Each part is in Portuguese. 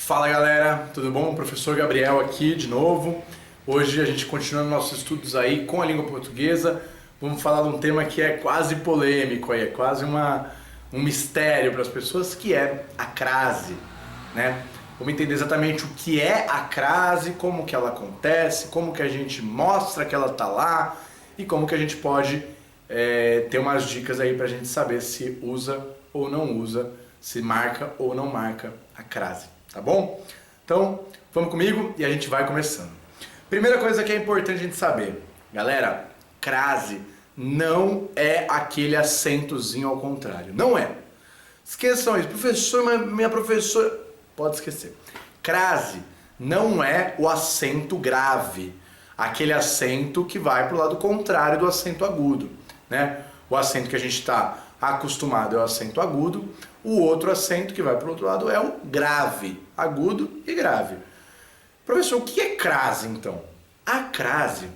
Fala galera, tudo bom? Professor Gabriel aqui de novo. Hoje a gente continuando nossos estudos aí com a língua portuguesa. Vamos falar de um tema que é quase polêmico, é quase um mistério para as pessoas, que é a crase, né? Vamos entender exatamente o que é a crase, como que ela acontece, como que a gente mostra que ela tá lá e como que a gente pode ter umas dicas aí para a gente saber se usa ou não usa, se marca ou não marca a crase. Tá bom? Então, vamos comigo e a gente vai começando. Primeira coisa que é importante a gente saber, galera, crase não é aquele acentozinho ao contrário, não é. Esqueçam isso, professor, minha professora, pode esquecer. Crase não é o acento grave, aquele acento que vai para o lado contrário do acento agudo, né? O acento que a gente está acostumado é o acento agudo, o outro acento que vai para o outro lado é o grave, agudo e grave. Professor, o que é crase então? A crase,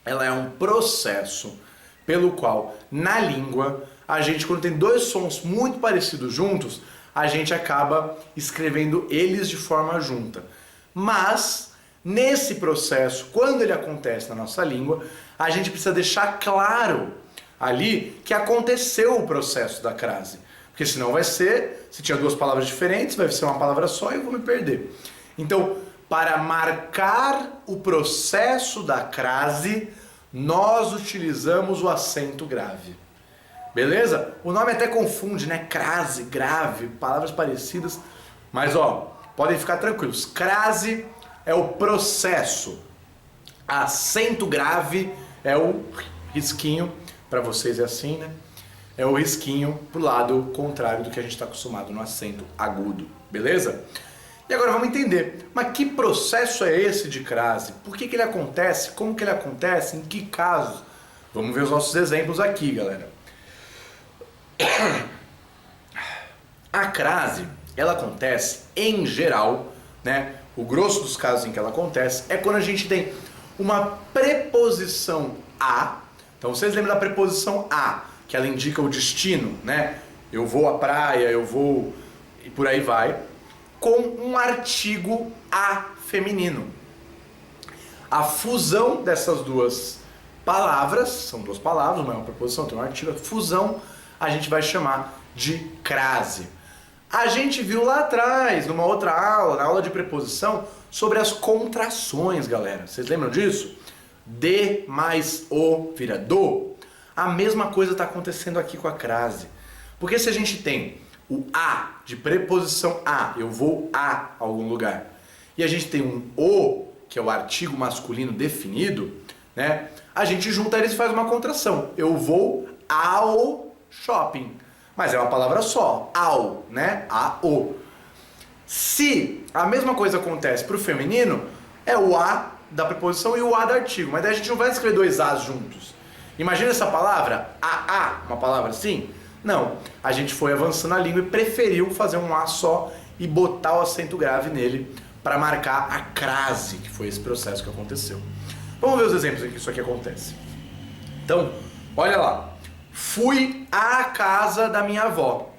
ela é um processo pelo qual na língua a gente, quando tem dois sons muito parecidos juntos, a gente acaba escrevendo eles de forma junta. Mas nesse processo, quando ele acontece na nossa língua, a gente precisa deixar claro ali que aconteceu o processo da crase. Porque senão vai ser, se tinha duas palavras diferentes, vai ser uma palavra só e eu vou me perder. Então, para marcar o processo da crase, nós utilizamos o acento grave. Beleza? O nome até confunde, né? Crase, grave, palavras parecidas. Mas ó, podem ficar tranquilos. Crase é o processo. Acento grave é o risquinho, para vocês é assim, né? É o risquinho pro lado contrário do que a gente está acostumado no acento agudo, beleza? E agora vamos entender, mas que processo é esse de crase? Por que ele acontece? Como que ele acontece? Em que casos? Vamos ver os nossos exemplos aqui, galera. A crase, ela acontece em geral, né? O grosso dos casos em que ela acontece é quando a gente tem uma preposição a. Então vocês lembram da preposição a, que ela indica o destino, né? Eu vou à praia, eu vou e por aí vai, com um artigo a feminino. A fusão dessas duas palavras, são duas palavras, uma é uma preposição, tem um artigo, a fusão a gente vai chamar de crase. A gente viu lá atrás, numa outra aula, na aula de preposição, sobre as contrações, galera. Vocês lembram disso? De mais o vira do. A mesma coisa está acontecendo aqui com a crase. Porque se a gente tem o a de preposição a, eu vou a algum lugar, e a gente tem um o, que é o artigo masculino definido, né? A gente junta eles e faz uma contração. Eu vou ao shopping. Mas é uma palavra só, ao, né? A-o. Se a mesma coisa acontece para o feminino, é o a da preposição e o a do artigo. Mas daí a gente não vai escrever dois a's juntos. Imagina essa palavra, a, uma palavra assim? Não, a gente foi avançando a língua e preferiu fazer um a só e botar o acento grave nele para marcar a crase, que foi esse processo que aconteceu. Vamos ver os exemplos em que isso aqui acontece. Então, olha lá. Fui à casa da minha avó.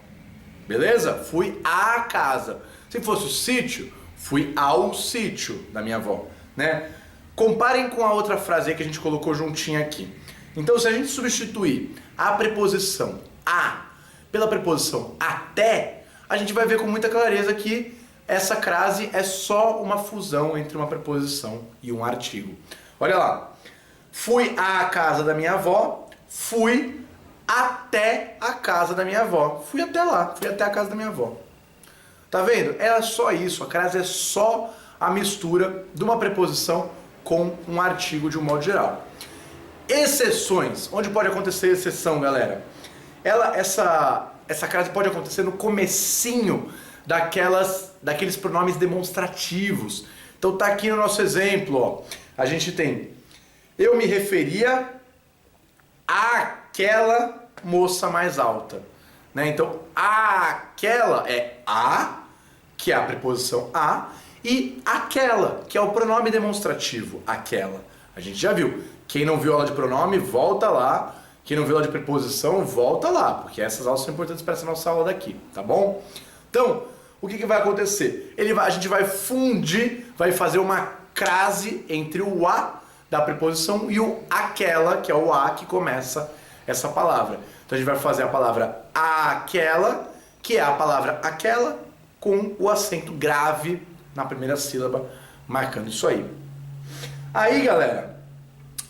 Beleza? Fui à casa. Se fosse o sítio, fui ao sítio da minha avó, né? Comparem com a outra frase aí que a gente colocou juntinha aqui. Então, se a gente substituir a preposição a pela preposição até, a gente vai ver com muita clareza que essa crase é só uma fusão entre uma preposição e um artigo. Olha lá. Fui à casa da minha avó, fui até a casa da minha avó. Fui até lá, fui até a casa da minha avó. Tá vendo? É só isso, a crase é só a mistura de uma preposição com um artigo de um modo geral. Exceções, onde pode acontecer exceção, galera? Essa crase pode acontecer no comecinho daqueles pronomes demonstrativos. Então tá aqui no nosso exemplo, ó. A gente tem eu me referia àquela moça mais alta, né? Então aquela é a, que é a preposição a, e aquela, que é o pronome demonstrativo, aquela. A gente já viu. Quem não viu aula de pronome, volta lá. Quem não viu aula de preposição, volta lá, porque essas aulas são importantes para essa nossa aula daqui, tá bom? Então, o que vai acontecer? A gente vai fundir, vai fazer uma crase entre o a da preposição e o aquela, que é o a que começa essa palavra. Então a gente vai fazer a palavra aquela, que é a palavra aquela, com o acento grave na primeira sílaba, marcando isso aí. Aí, galera,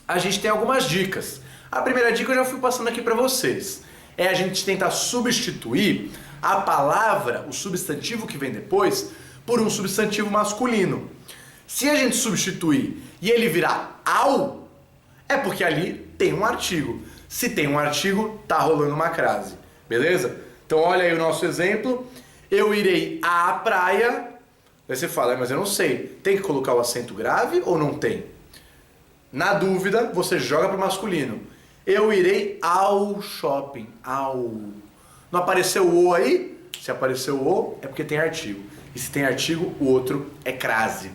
a gente tem algumas dicas. A primeira dica eu já fui passando aqui para vocês. É a gente tentar substituir a palavra, o substantivo que vem depois, por um substantivo masculino. Se a gente substituir e ele virar ao, é porque ali tem um artigo. Se tem um artigo, tá rolando uma crase. Beleza? Então olha aí o nosso exemplo. Eu irei à praia. Aí você fala, mas eu não sei. Tem que colocar o acento grave ou não tem? Na dúvida, você joga para o masculino. Eu irei ao shopping. Ao. Não apareceu o O aí? Se apareceu o O, é porque tem artigo. E se tem artigo, o outro é crase.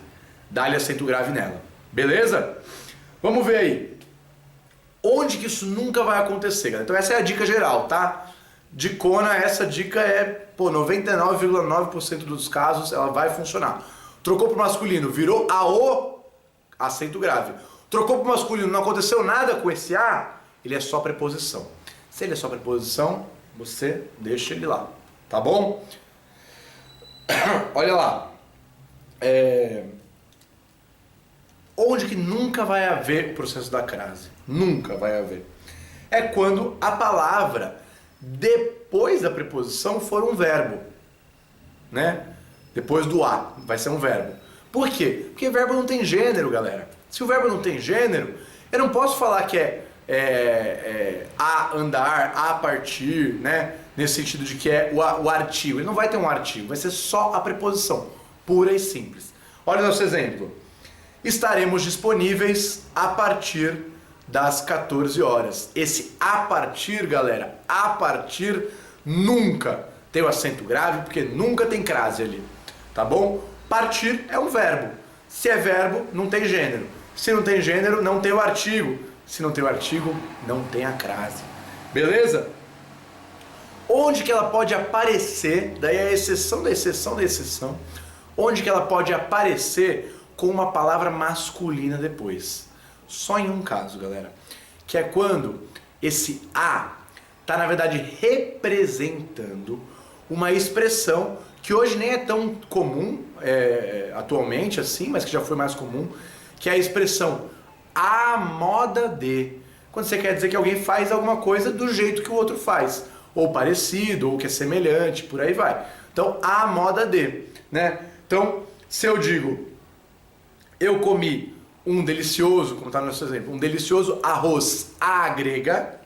Dá-lhe acento grave nela. Beleza? Vamos ver aí. Onde que isso nunca vai acontecer, galera? Então essa é a dica geral, tá? Dicona, essa dica é, 99,9% dos casos ela vai funcionar. Trocou pro masculino, virou a O, acento grave. Trocou pro masculino, não aconteceu nada com esse A, ele é só preposição. Se ele é só preposição, você deixa ele lá, tá bom? Olha lá. Onde que nunca vai haver o processo da crase? Nunca vai haver. É quando a palavra depois da preposição for um verbo, né? Depois do a, vai ser um verbo. Por quê? Porque verbo não tem gênero, galera. Se o verbo não tem gênero, eu não posso falar que a andar, a partir, né? Nesse sentido de que é o artigo. Ele não vai ter um artigo, vai ser só a preposição, pura e simples. Olha o nosso exemplo. Estaremos disponíveis a partir das 14 horas. Esse a partir, galera, a partir nunca tem o acento grave, porque nunca tem crase ali, tá bom? Partir é um verbo. Se é verbo, não tem gênero. Se não tem gênero, não tem o artigo. Se não tem o artigo, não tem a crase. Beleza? Onde que ela pode aparecer, daí é a exceção da exceção da exceção, onde que ela pode aparecer com uma palavra masculina depois. Só em um caso, galera, que é quando esse a está, na verdade, representando uma expressão que hoje nem é tão comum atualmente assim, mas que já foi mais comum, que é a expressão a moda de. Quando você quer dizer que alguém faz alguma coisa do jeito que o outro faz, ou parecido, ou que é semelhante, por aí vai. Então, a moda de, né? Então, se eu digo, eu comi um delicioso, como está no nosso exemplo, um delicioso arroz à grega,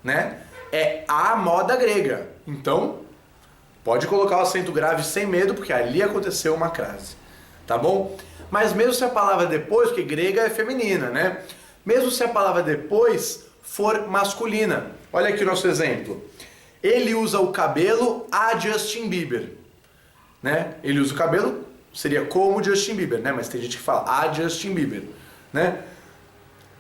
né? É a moda grega. Então, pode colocar o acento grave sem medo, porque ali aconteceu uma crase, tá bom? Mas mesmo se a palavra depois, porque grega é feminina, né? Mesmo se a palavra depois for masculina. Olha aqui o nosso exemplo. Ele usa o cabelo a Justin Bieber, né? Ele usa o cabelo, seria como Justin Bieber, né? Mas tem gente que fala a Justin Bieber, né?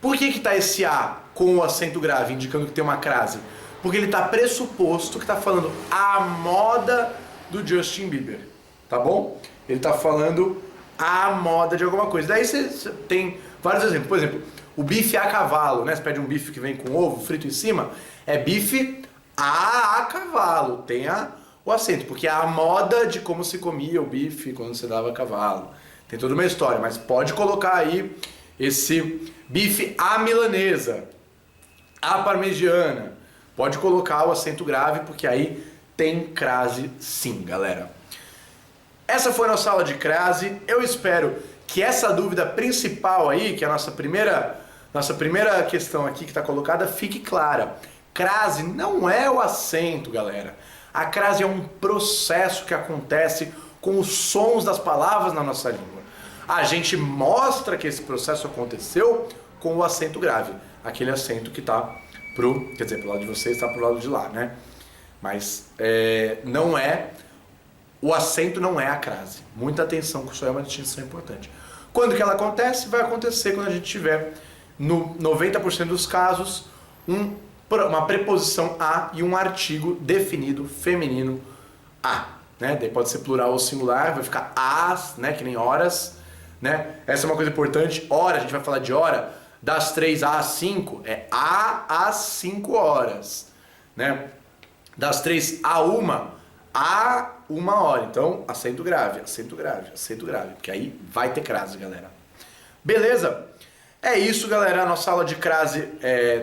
Por que tá esse a com o acento grave, indicando que tem uma crase? Porque ele tá pressuposto que tá falando a moda do Justin Bieber, tá bom? Ele tá falando a moda de alguma coisa. Daí você tem vários exemplos. Por exemplo, o bife a cavalo, né? Você pede um bife que vem com ovo frito em cima, é bife a cavalo, tem o acento, porque é a moda de como se comia o bife quando se dava a cavalo. Tem toda uma história, mas pode colocar aí esse bife à milanesa, à parmegiana. Pode colocar o acento grave, porque aí tem crase sim, galera. Essa foi a nossa aula de crase. Eu espero que essa dúvida principal aí, que é a nossa primeira questão aqui que está colocada, fique clara. Crase não é o acento, galera. A crase é um processo que acontece com os sons das palavras na nossa língua. A gente mostra que esse processo aconteceu com o acento grave. Aquele acento que está pro lado de vocês, está pro lado de lá, né? Mas não é... O acento não é a crase. Muita atenção, que isso é uma distinção importante. Quando que ela acontece? Vai acontecer quando a gente tiver, no 90% dos casos, uma preposição a e um artigo definido feminino a. né? Daí pode ser plural ou singular, vai ficar as, né? Que nem horas, né? Essa é uma coisa importante. Hora, a gente vai falar de hora, das 3 às 5, é às 5 horas, né? Das 3 à 1, a 1 hora. Então, acento grave, acento grave, acento grave, porque aí vai ter crase, galera. Beleza? É isso, galera. A nossa aula de crase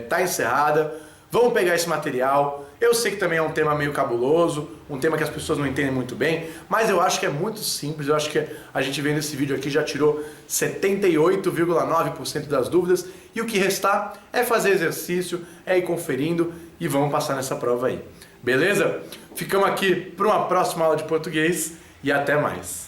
tá encerrada. Vamos pegar esse material. Eu sei que também é um tema meio cabuloso, um tema que as pessoas não entendem muito bem, mas eu acho que é muito simples. Eu acho que a gente vendo esse vídeo aqui já tirou 78,9% das dúvidas, e o que restar é fazer exercício, é ir conferindo e vamos passar nessa prova aí. Beleza? Ficamos aqui para uma próxima aula de português e até mais.